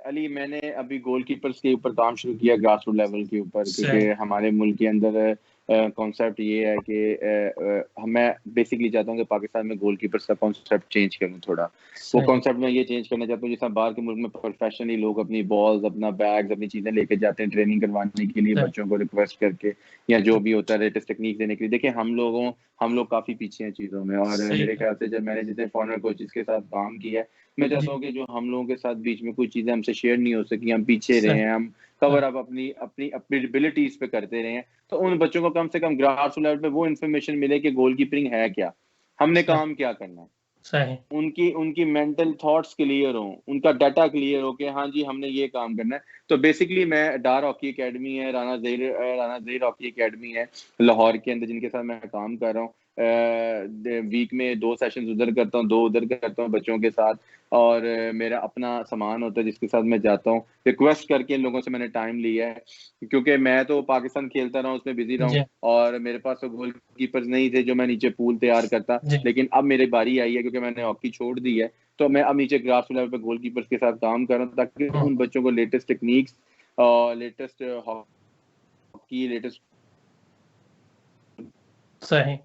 अली, मैंने अभी गोलकीपर्स के ऊपर काम शुरू किया ग्रासरूट लेवल के ऊपर, क्योंकि सही, हमारे मुल्क के अंदर कॉन्सेप्ट ये है कि मैं बेसिकली चाहता हूँ कि पाकिस्तान में गोलकीपर्स का कॉन्सेप्ट चेंज करूँ थोड़ा। वो सही। कॉन्सेप्ट मैं ये चेंज करना चाहता हूँ, जैसा बाहर के मुल्क में प्रोफेशनली लोग अपनी बॉल्स, अपना बैग्स, अपनी चीज़ें लेके जाते हैं ट्रेनिंग करवाने के लिए सही, बच्चों को रिक्वेस्ट करके, या जो भी होता है लेटेस्ट टेक्निक देने के लिए। देखिए, हम लोग काफ़ी पीछे हैं चीज़ों में, और सही मेरे कहा। ख्याल से जब मैंने जितने फॉरेनर कोचेज़ के साथ काम किया है, मैं चाहता जी, हूँ कि जो हम लोगों के साथ बीच में कुछ चीज़ें हमसे शेयर नहीं हो सकी, हम पीछे रहे सही, हैं, हम सही, कवर अप अपनी अपनी अपनी एबिलिटीज़ पे करते रहे हैं। तो उन बच्चों को कम से कम ग्रास लेवल पे वो इन्फॉर्मेशन मिले कि गोलकीपिंग है क्या? हमने सही, काम क्या करना है? सही, उनकी उनकी मेंटल थॉट्स क्लियर हों, उनका डाटा क्लियर हो कि हाँ जी, हमने ये काम करना है। तो बेसिकली मैं डार हॉकी अकेडमी है, राना ज़हीर हॉकी अकेडमी है लाहौर के अंदर, जिनके साथ मैं काम कर रहा हूँ। वीक में 2 सेशंस उधर करता हूँ, 2 उधर करता हूँ बच्चों के साथ, और मेरा अपना सामान होता है जिसके साथ मैं जाता हूँ। रिक्वेस्ट करके इन लोगों से मैंने टाइम लिया है, क्योंकि मैं तो पाकिस्तान खेलता रहा हूँ, उसमें बिज़ी रहा हूँ, जी, और मेरे पास तो गोलकीपर्स नहीं थे जो मैं नीचे पूल तैयार करता। जी। लेकिन अब मेरी बारी आई है, क्योंकि मैंने हॉकी छोड़ दी है, तो मैं अब नीचे ग्रास लेवल पे गोलकीपर्स के साथ काम कर रहा हूँ, ताकि हुँ, उन बच्चों को लेटेस्ट टेक्निक्स और लेटेस्ट हॉकी, लेटेस्ट सही।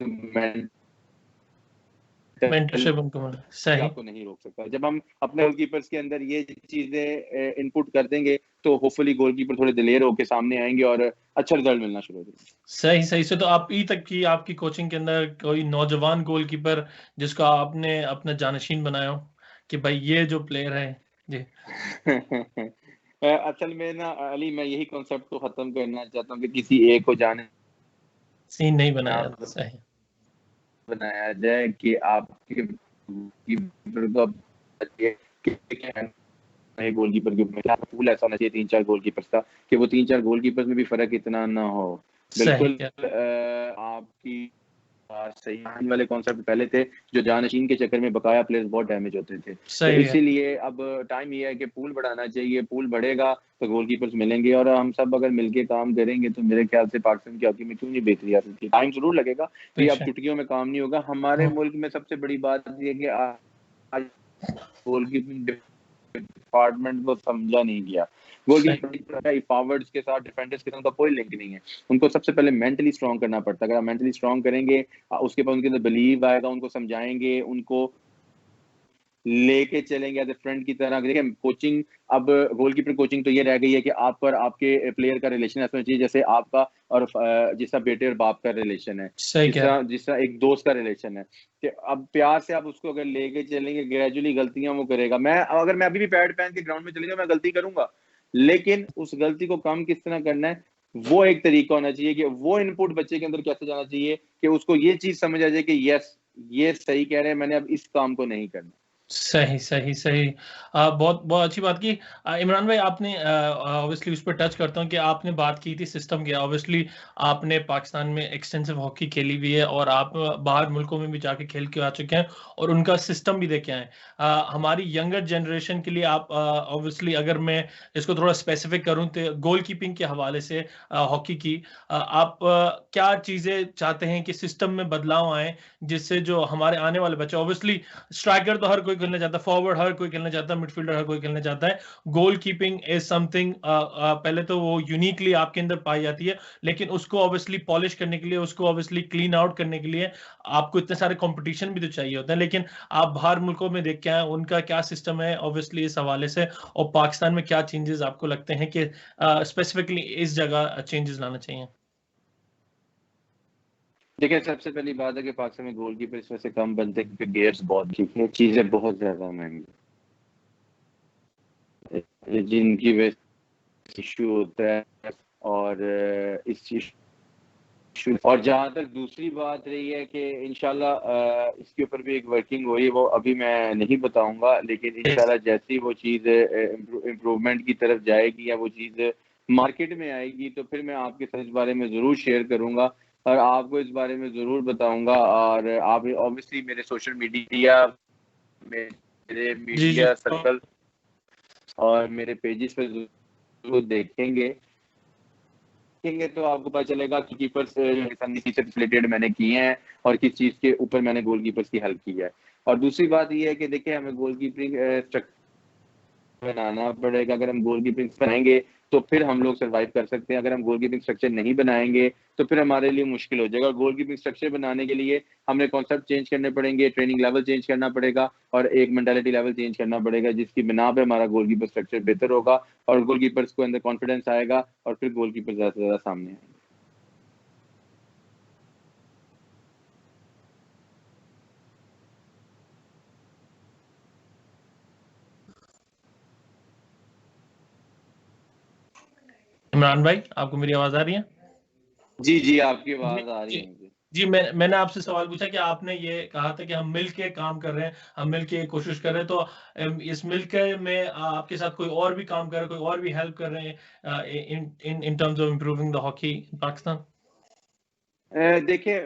मेंटल मेंटरशिप उनको मिला। सही। आपको नहीं रोक सकता। जब हम अपने गोलकीपर्स के अंदर ये चीज़ें इनपुट कर देंगे, तो होपफुली गोलकीपर थोड़े दिलेर होके सामने आएँगे और अच्छा रिजल्ट मिलना शुरू हो जाएगा। सही, सही से तो आप ई तक की आपकी कोचिंग के अंदर कोई नौजवान गोलकीपर जिसको आपने अपना जानशीन बनाया हो कि भाई ये जो प्लेयर है। जी। असल में ना अली, मैं यही कॉन्सेप्ट को ख़त्म करना चाहता हूँ कि किसी एक को जाने सीन नहीं बनाया। आप सही। बनाया जाए कि आपके गोलकीपर को गोलकीपर के पूल ऐसा होना चाहिए 3-4 गोलकीपर्स का, कि वो 3-4 गोलकीपर्स में भी फ़र्क इतना ना हो। सही बिल्कुल क्या। आपकी बात सही, आने वाले कॉन्सेप्ट पहले थे, जो जानशीन के चक्कर में बकाया प्लेयर्स बहुत डैमेज होते थे। तो सही है। इसीलिए अब टाइम ये है कि पूल बढ़ाना चाहिए, पूल बढ़ेगा तो गोलकीपर्स मिलेंगे, और हम सब अगर मिलके काम करेंगे तो मेरे ख्याल से पाकिस्तान की हॉकी में क्यों नहीं बेहतरी आ सकती। टाइम ज़रूर लगेगा, ये अब बेशक। चुटकियों में काम नहीं होगा। हमारे हुँ, मुल्क में सबसे बड़ी बात ये है कि आज गोलकीपिंग डिपार्टमेंट को समझा नहीं गया। सही। गोलकीपर फॉरवर्ड्स के साथ, डिफेंडर्स के साथ उनका कोई लिंक नहीं है। उनको सबसे पहले मेंटली स्ट्रांग करना पड़ता है। अगर आप मेंटली स्ट्रांग करेंगे, उसके बाद उनके अंदर बिलीव आएगा, उनको समझाएँगे, उनको लेके चलेंगे एज़ अ फ्रेंड की तरह। देखिए, कोचिंग अब गोलकीपर कोचिंग तो ये रह गई है कि आप और आपके प्लेयर का रिलेशन ऐसा होना चाहिए जैसे आपका और जिस तरह बेटे और बाप का रिलेशन है। सही कह रहे हैं। जिस तरह एक दोस्त का रिलेशन है। कि अब प्यार से आप उसको अगर लेके चलेंगे, ग्रेजुअली गलतियाँ वो करेगा। मैं अभी भी पैड पहन के ग्राउंड में चले जाऊँ, मैं गलती करूँगा। लेकिन उस गलती को कम किस तरह करना है, वो एक तरीका होना चाहिए, कि वो इनपुट बच्चे के अंदर कैसे जाना चाहिए कि उसको ये चीज़ समझ आ जाए कि यस, ये सही कह रहे हैं, मैंने अब इस काम को नहीं करना। सही, सही, सही। बहुत बहुत अच्छी बात की। इमरान भाई, आपने ऑब्वियसली उस पे टच करता हूँ कि आपने बात की थी सिस्टम की। ऑब्वियसली आपने पाकिस्तान में एक्सटेंसिव हॉकी खेली हुई है और आप बाहर मुल्कों में भी जाके खेल के आ चुके हैं और उनका सिस्टम भी देखे आए हैं। हमारी यंगर जनरेशन के लिए आप ऑब्वियसली अगर मैं इसको थोड़ा स्पेसिफिक करूँ तो गोलकीपिंग के हवाले से हॉकी की आप क्या चीज़ें चाहते हैं कि सिस्टम में बदलाव आएँ जिससे जो हमारे आने वाले बच्चे, ऑब्वियसली स्ट्राइकर तो हर कोई कोई खेलना चाहता है, फॉरवर्ड हर कोई खेलना चाहता है, मिडफील्डर हर कोई खेलना चाहता है। गोल कीपिंग इज समथिंग पहले तो वो यूनिकली आपके अंदर पाई जाती है, लेकिन उसको ऑब्वियसली पॉलिश करने के लिए, उसको ऑब्वियसली क्लीन आउट करने के लिए आपको इतने सारे कंपटीशन भी तो चाहिए होते हैं। लेकिन आप बाहर मुल्कों में देख के आए, उनका क्या सिस्टम है ऑब्वियसली इस हवाले से, और पाकिस्तान में क्या चेंजेस आपको लगते हैं कि स्पेसिफिकली इस जगह चेंजेस लाना चाहिए? देखिए, सबसे पहली बात है कि पाकिस्तान में गोलकीपर इस वजह से कम बनते हैं क्योंकि गेयर्स बहुत ठीक है, चीजें बहुत ज्यादा महंगी, जिनकी वजह से इशू होता है। और इस इशू, और जहाँ तक दूसरी बात रही है कि इंशाल्लाह इसके ऊपर भी एक वर्किंग हो रही है, वो अभी मैं नहीं बताऊंगा, लेकिन इंशाल्लाह जैसी वो चीज़ इम्प्रूवमेंट की तरफ जाएगी या वो चीज़ मार्केट में आएगी तो फिर मैं आपके साथ इस बारे में ज़रूर शेयर करूंगा और आपको इस बारे में ज़रूर बताऊंगा। और आप ऑब्वियसली मेरे सोशल मीडिया, मेरे जी जी मीडिया सर्कल और मेरे पेजेस पे जरूर देखेंगे तो आपको पता चलेगा कि कीपर्स किस रिलेटेड मैंने किए हैं और किस चीज़ के ऊपर मैंने गोलकीपर्स की हेल्प की है। और दूसरी बात ये है कि देखिए, हमें गोलकीपिंग स्ट्रक्चर बनाना पड़ेगा। अगर हम गोलकीपिंग बनाएंगे तो फिर हम लोग सर्वाइव कर सकते हैं, अगर हम गोलकीपिंग स्ट्रक्चर नहीं बनाएंगे तो फिर हमारे लिए मुश्किल हो जाएगा। गोलकीपिंग स्ट्रक्चर बनाने के लिए हमें कॉन्सेप्ट चेंज करने पड़ेंगे, ट्रेनिंग लेवल चेंज करना पड़ेगा और एक मेंटालिटी लेवल चेंज करना पड़ेगा, जिसकी बिना पे हमारा गोलकीपर स्ट्रक्चर बेहतर होगा और गोलकीपर्स को अंदर कॉन्फिडेंस आएगा और फिर गोलकीपर ज्यादा से ज्यादा सामने आएंगे। इमरान भाई, आपको मेरी आवाज आ रही है? जी जी, आपकी जी आवाज आ रही जी है मुझे। जी, मैंने आपसे सवाल पूछा कि आपने ये कहा था कि हम मिल के काम कर रहे हैं, हम मिल के कोशिश कर रहे हैं, तो इस मिल के में आपके साथ कोई और भी काम कर रहा है, कोई और भी हेल्प कर रहे हैं in in in terms of improving the hockey in Pakistan? देखिए,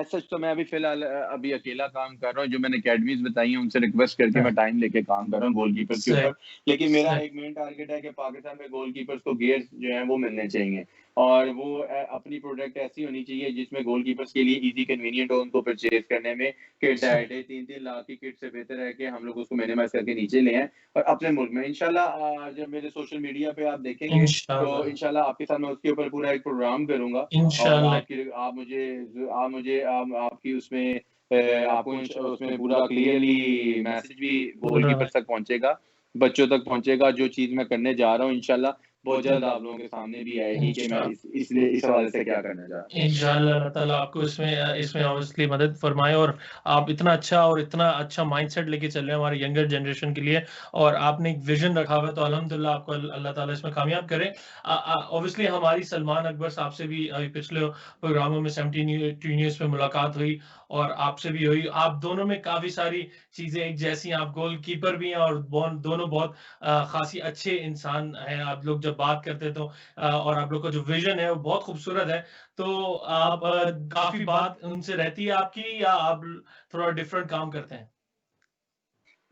सच तो मैं अभी फिलहाल अभी अकेला काम कर रहा हूँ। जो मैंने अकेडमीज बताई हैं उनसे रिक्वेस्ट करके मैं टाइम लेके काम कर रहा हूँ गोलकीपर के सही ऊपर। लेकिन मेरा सही एक मेन टारगेट है कि पाकिस्तान में गोलकीपर्स को गियर्स जो हैं वो मिलने चाहिए और वो अपनी प्रोडक्ट ऐसी होनी चाहिए जिसमें गोलकीपर्स के लिए इजी कन्वीनियंट हो उनको परचेज करने में। किट सही। है 3-3 लाख की किट से बेहतर है कि हम लोग उसको मिनिमाइज करके नीचे ले आए और अपने मुल्क में इंशाल्लाह जब मेरे सोशल मीडिया पे आप देखेंगे तो इंशाल्लाह इंशाल्लाह आपके साथ मैं उसके ऊपर पूरा एक प्रोग्राम करूंगा और इंशाल्लाह। आपकी उसमें आपको उसमें पूरा क्लियरली मैसेज भी पूरा गोलकीपर तक पहुंचेगा, बच्चों तक पहुंचेगा। जो चीज़ मैं करने जा रहा हूँ इंशाल्लाह बहुत जल्द आप लोगों के सामने भी आएगी कि मैं इस हवाले से क्या करने जा रहा हूँ। इंशाल्लाह अल्लाह ताला आपको इसमें इसमें ऑब्वियसली मदद फरमाए, और आप इतना अच्छा और इतना अच्छा माइंडसेट लेके चल रहे हैं हमारे यंगर जनरेशन के लिए, और आपने एक विजन रखा हुआ है, तो अल्हम्दुलिल्लाह आपको अल्लाह ताला इसमें कामयाब करे। ऑब्वियसली हमारी सलमान अकबर साहब से भी पिछले प्रोग्रामों में 17 न्यूज़ पे मुलाकात हुई और आपसे भी हुई। आप दोनों में काफ़ी सारी चीज़ें एक जैसी हैं, आप गोलकीपर भी हैं और दोनों बहुत खासी अच्छे इंसान हैं। आप लोग जब बात करते हैं तो और आप लोग का जो विजन है वो बहुत खूबसूरत है। तो आप काफ़ी बात उनसे रहती है आपकी, या आप थोड़ा डिफरेंट काम करते हैं?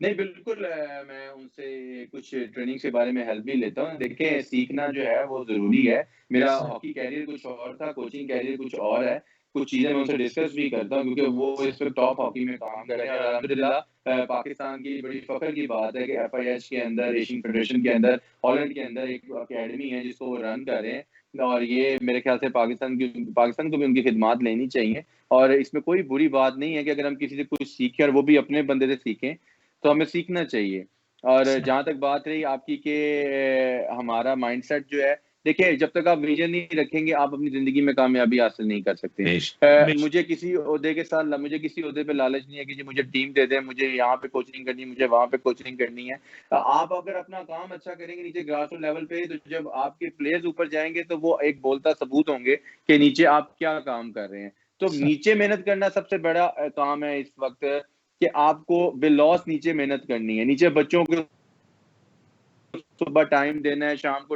नहीं, बिल्कुल मैं उनसे कुछ ट्रेनिंग के बारे में हेल्प भी लेता हूँ। देखिए, सीखना जो है वो ज़रूरी है। मेरा हॉकी करियर कुछ और था, कोचिंग करियर कुछ और है। कुछ चीज़ें मैं उनसे डिस्कस भी करता हूँ क्योंकि वो इस वक़्त टॉप हॉकी में काम कर रहे हैं और अल्हम्दुलिल्लाह पाकिस्तान की बड़ी फ़ख्र की बात है कि एफआईएच के अंदर, एशियन फेडरेशन के अंदर, हॉलैंड के अंदर एक अकेडमी है जिसको वो रन कर रहे हैं और ये मेरे ख़्याल से पाकिस्तान को भी उनकी खिदमत लेनी चाहिए और इसमें कोई बुरी बात नहीं है कि अगर हम किसी से कुछ सीखें और वो भी अपने बंदे से सीखें, तो हमें सीखना चाहिए। और जहाँ तक बात रही आपकी कि हमारा माइंडसेट जो है, देखिए जब तक आप विज़न नहीं रखेंगे, आप अपनी ज़िंदगी में कामयाबी हासिल नहीं कर सकते। मुझे किसी ओहदे के साथ मुझे किसी ओहदे पे लालच नहीं है कि जी मुझे टीम दे दें, मुझे यहाँ पे कोचिंग करनी है, मुझे वहाँ पे कोचिंग करनी है। आप अगर अपना काम अच्छा करेंगे नीचे ग्रास रूट लेवल पे, तो जब आपके प्लेयर्स ऊपर जाएँगे, तो वो एक बोलता सबूत होंगे कि नीचे आप क्या काम कर रहे हैं। तो नीचे मेहनत करना सबसे बड़ा काम है इस वक़्त कि आपको बेलॉस नीचे मेहनत करनी है। नीचे बच्चों को सुबह टाइम देना है, शाम को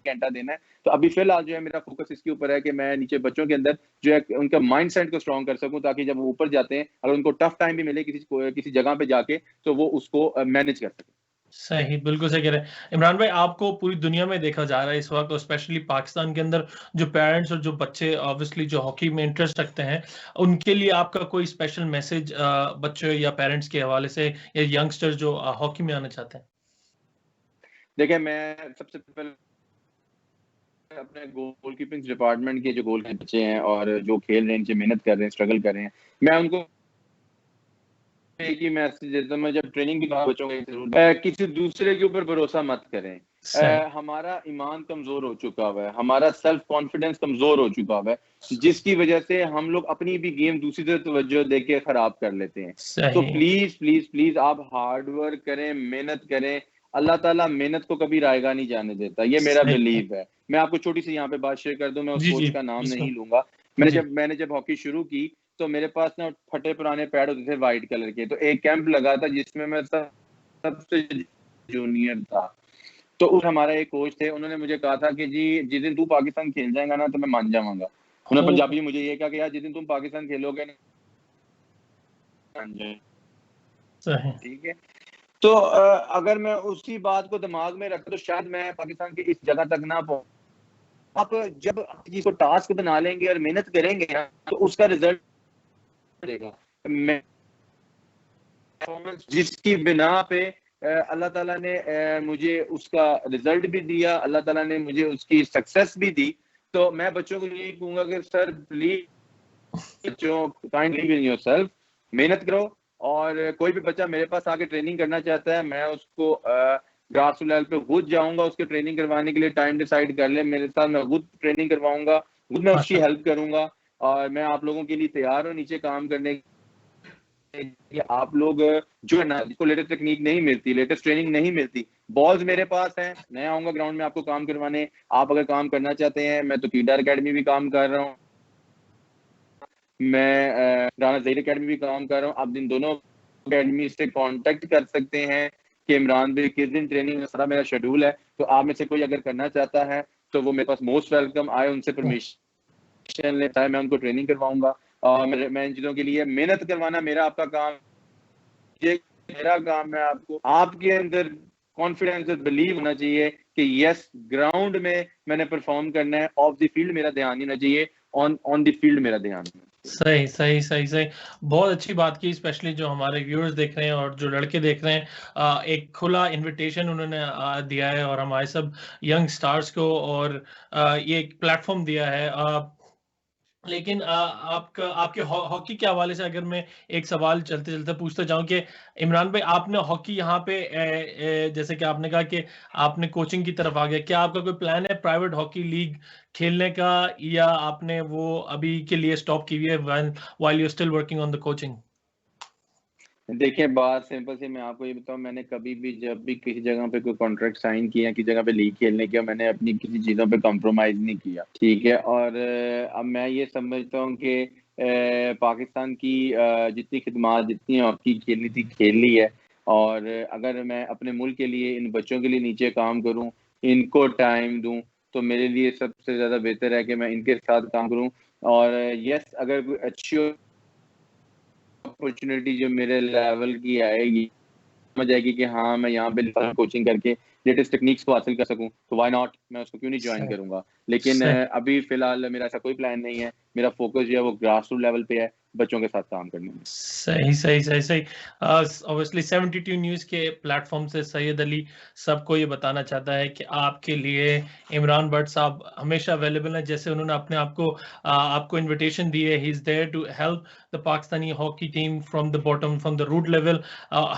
घंटा देना है। तो अभी फ़िलहाल जो है मेरा फ़ोकस इसके ऊपर है कि मैं नीचे बच्चों के अंदर जो है उनका माइंडसेट को स्ट्रॉन्ग कर सकूँ ताकि जब वो ऊपर जाते हैं, अगर उनको टफ टाइम भी मिले किसी जगह पे जाके, तो वो उसको मैनेज कर सकें। सही, बिल्कुल सही कह रहे हैं। इमरान भाई, आपको पूरी दुनिया में देखा जा रहा है इस वक़्त, और स्पेशली पाकिस्तान के अंदर जो पेरेंट्स और जो बच्चे ऑब्वियसली जो हॉकी में इंटरेस्ट रखते हैं, उनके लिए आपका कोई स्पेशल मैसेज बच्चों या पेरेंट्स के हवाले से, या यंगस्टर्स जो हॉकी में आना चाहते हैं? देखिए, मैं सबसे पहले अपने गोलकीपिंग डिपार्टमेंट के जो गोल के बच्चे हैं और जो खेल रहे हैं, नीचे मेहनत कर रहे हैं, स्ट्रगल कर रहे हैं, मैं उनको एक ही मैसेज देता हूँ, मैं जब ट्रेनिंग की बात बच्चों को किसी दूसरे के ऊपर भरोसा मत करें। सही, हमारा ईमान कमजोर हो चुका हुआ है, हमारा सेल्फ कॉन्फिडेंस कमजोर हो चुका हुआ है, जिसकी वजह से हम लोग अपनी भी गेम दूसरी तरफ तवज्जो देके खराब कर लेते हैं। तो सही। प्लीज प्लीज प्लीज आप हार्ड वर्क करें, मेहनत करें। अल्लाह ताला मेहनत को कभी रायगा नहीं जाने देता, ये मेरा सही है। बिलीव है। मैं आपको छोटी सी यहाँ पे बात शेयर कर दूं, मैं उस जी, जी, कोच का नाम बिल्कुल। नहीं लूंगा। जी, मैंने जब हॉकी शुरू की, तो मेरे पास ना फटे पुराने पैड होते थे व्हाइट कलर के। तो एक कैंप लगा था जिसमें मैं सबसे जूनियर था। तो उस हमारा एक कोच थे, उन्होंने मुझे कहा था कि जी जिस दिन तू पाकिस्तान खेल जाएगा ना, तो मैं मान जाऊंगा। उन्होंने ओह! पंजाबी में मुझे ये कहा कि यार जिस दिन तुम पाकिस्तान खेलोगे ना, मान जाए। सही, ठीक है। तो अगर मैं उसी बात को दिमाग में रखता तो शायद मैं पाकिस्तान की इस जगह तक ना पहुंच। आप जब आप चीज को टास्क बना लेंगे और मेहनत करेंगे ना, तो उसका रिजल्ट मिलेगा। मैं परफॉर्मेंस जिसकी बिना पे अल्लाह ताला ने मुझे उसका रिजल्ट भी दिया, अल्लाह ताला ने मुझे उसकी सक्सेस भी दी। तो मैं बच्चों को यही कहूंगा कि सर प्लीज बच्चों, काइंड बिलीव इन योरसेल्फ, मेहनत करो। और कोई भी बच्चा मेरे पास आके ट्रेनिंग करना चाहता है, मैं उसको ग्रास लेवल पे खुद जाऊंगा उसके ट्रेनिंग करवाने के लिए। टाइम डिसाइड कर ले मेरे साथ, मैं खुद ट्रेनिंग करवाऊंगा, खुद मैं उसकी माशाल्लाह। हेल्प करूंगा। और मैं आप लोगों के लिए तैयार हूँ नीचे काम करने कि आप लोग जो है ना, जिसको लेटेस्ट टेक्निक नहीं मिलती, लेटेस्ट ट्रेनिंग नहीं मिलती, बॉल्स मेरे पास है, मैं आऊंगा ग्राउंड में आपको काम करवाने। आप अगर काम करना चाहते हैं, मैं तो कीडार अकेडमी भी काम कर रहा हूँ, मैं राना ज़हीर अकेडमी भी काम कर रहा हूँ। आप इन दोनों अकेडमी से कांटेक्ट कर सकते हैं कि इमरान भाई किस दिन ट्रेनिंग, सारा मेरा शेड्यूल है। तो आप में से कोई अगर करना चाहता है तो वो मेरे पास मोस्ट वेलकम आए, उनसे परमिशन लेता है, मैं उनको ट्रेनिंग करवाऊंगा। और मैं इन चीजों के लिए मेहनत करवाना मेरा आपका काम, ये मेरा काम है। आपको आपके अंदर कॉन्फिडेंस और बिलीव होना चाहिए कि यस, ग्राउंड में मैंने परफॉर्म करना है, ऑफ द फील्ड मेरा ध्यान नहीं होना चाहिए, ऑन ऑन द फील्ड मेरा ध्यान होना चाहिए। सही, सही, सही, सही। बहुत अच्छी बात की, स्पेशली जो हमारे व्यूअर्स देख रहे हैं और जो लड़के देख रहे हैं। एक खुला इन्विटेशन उन्होंने दिया है, और हमारे सब यंग स्टार्स को, और ये एक प्लेटफ़ॉर्म दिया है। लेकिन आपका आपके हॉकी के हवाले से अगर मैं एक सवाल चलते-चलते पूछते जाऊँ कि इमरान भाई, आपने हॉकी यहाँ पे जैसे कि आपने कहा कि आपने कोचिंग की तरफ आ गए, क्या आपका कोई प्लान है प्राइवेट हॉकी लीग खेलने का, या आपने वो अभी के लिए स्टॉप की हुई है while while you are still working on the coaching? देखिए, बात सिंपल सी मैं आपको ये बताऊँ, मैंने कभी भी जब भी किसी जगह पे कोई कॉन्ट्रैक्ट साइन किया, किसी जगह पे लीग खेलने किया, मैंने अपनी किसी चीज़ों पे कॉम्प्रोमाइज़ नहीं किया, ठीक है? और अब मैं ये समझता हूँ कि पाकिस्तान की जितनी खिदमत, जितनी हॉकी खेलनी थी, खेल ली है। और अगर मैं अपने मुल्क के लिए, इन बच्चों के लिए नीचे काम करूँ, इनको टाइम दूँ, तो मेरे लिए सबसे ज़्यादा बेहतर है कि मैं इनके साथ काम करूँ। और येस, अगर कोई अच्छी अपॉर्चुनिटी जो मेरे लेवल की आएगी, समझ आएगी कि हाँ, मैं यहाँ पे कोचिंग करके लेटेस्ट टेक्निक्स को हासिल कर सकूँ, तो व्हाई नॉट, मैं उसको क्यों नहीं जॉइन सही, करूँगा। लेकिन सही। अभी फ़िलहाल मेरा ऐसा कोई प्लान नहीं है। मेरा फ़ोकस जो है वो ग्रास रूट लेवल पे है, बच्चों के साथ काम करने में। सही, सही, सही, सही। ऑब्वियसली 72 न्यूज़ के प्लेटफ़ॉर्म से सैयद अली सबको ये बताना चाहता है कि आपके लिए इमरान भट्ट साहब हमेशा अवेलेबल हैं। जैसे उन्होंने अपने आप को आपको इन्विटेशन दी है, he is there to help the Pakistani hockey team from the bottom, from the root level,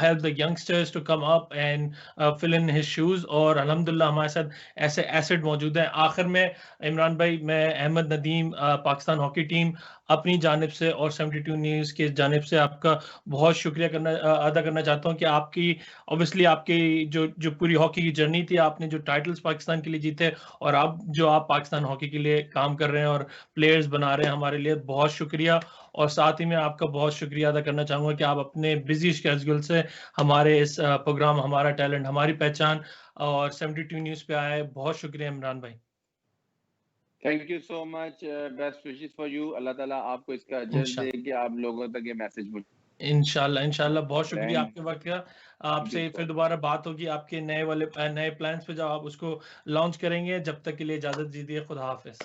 help the youngsters to come up and fill in his shoes. और अल्हम्दुलिल्लाह हमारे साथ ऐसे एसेट मौजूद हैं। आखिर में इमरान भाई, मैं अहमद नदीम, पाकिस्तान हॉकी टीम अपनी जानिब से और 72 न्यूज़ की जानिब से आपका बहुत शुक्रिया अदा करना चाहता हूँ कि आपकी ऑब्वियसली आपकी जो पूरी हॉकी की जर्नी थी, आपने जो टाइटल्स पाकिस्तान के लिए जीते, और आप पाकिस्तान हॉकी के लिए काम कर रहे हैं और प्लेयर्स बना रहे हैं हमारे लिए, बहुत शुक्रिया। और साथ ही मैं आपका बहुत शुक्रिया अदा करना चाहूँगा कि आप अपने बिज़ी शेड्यूल से हमारे इस प्रोग्राम हमारा टैलेंट हमारी पहचान और 72 न्यूज़ पे आए। बहुत शुक्रिया इमरान भाई। Thank you so much, best wishes for you. Allah ताला आपको इसका अजर दे इंशाल्लाह। कि आप लोगों तक ये मैसेज इंशाल्लाह इंशाल्लाह, बहुत शुक्रिया थैंक आपके वक्त का। यू आपसे सो फिर दोबारा बात होगी आपके नए प्लान्स पे जब आप उसको लॉन्च करेंगे। जब तक के लिए इजाजत दीजिए, खुदा हाफिज।